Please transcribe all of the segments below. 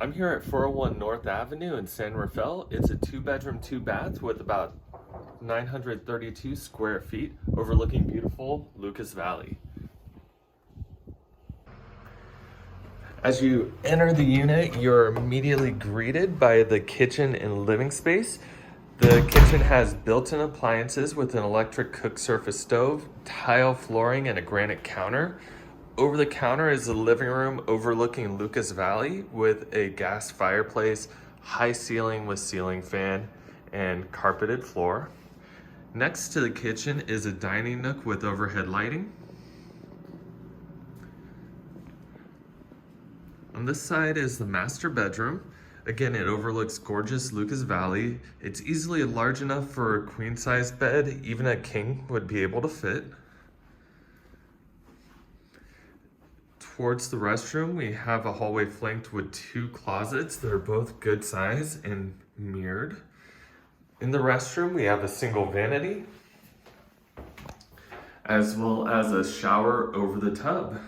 I'm here at 401 North Avenue in San Rafael. It's a 2-bedroom, 2-bath with about 932 square feet overlooking beautiful Lucas Valley. As you enter the unit, you're immediately greeted by the kitchen and living space. The kitchen has built-in appliances with an electric cook surface stove, tile flooring, and a granite counter. Over the counter is the living room overlooking Lucas Valley with a gas fireplace, high ceiling with ceiling fan, and carpeted floor. Next to the kitchen is a dining nook with overhead lighting. On this side is the master bedroom. Again, it overlooks gorgeous Lucas Valley. It's easily large enough for a queen-size bed. Even a king would be able to fit. Towards the restroom, we have a hallway flanked with 2 closets that are both good size and mirrored. In the restroom, we have a single vanity, as well as a shower over the tub.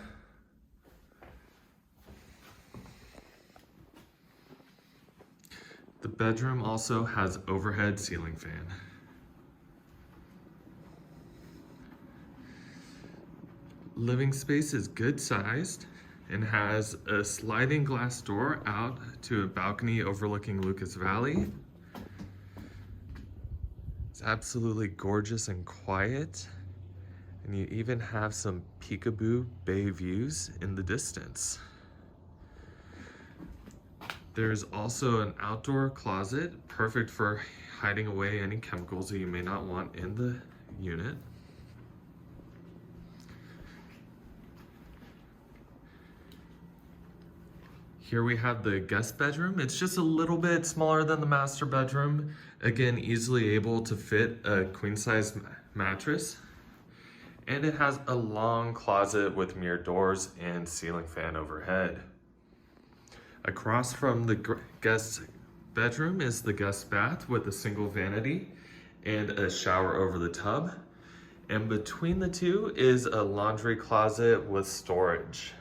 The bedroom also has overhead ceiling fan. Living space is good sized and has a sliding glass door out to a balcony overlooking Lucas Valley. It's absolutely gorgeous and quiet, and you even have some peekaboo bay views in the distance. There's also an outdoor closet, perfect for hiding away any chemicals that you may not want in the unit. Here we have the guest bedroom. It's just a little bit smaller than the master bedroom. Again, easily able to fit a queen-size mattress. And it has a long closet with mirrored doors and ceiling fan overhead. Across from the guest bedroom is the guest bath with a single vanity and a shower over the tub. And between the two is a laundry closet with storage.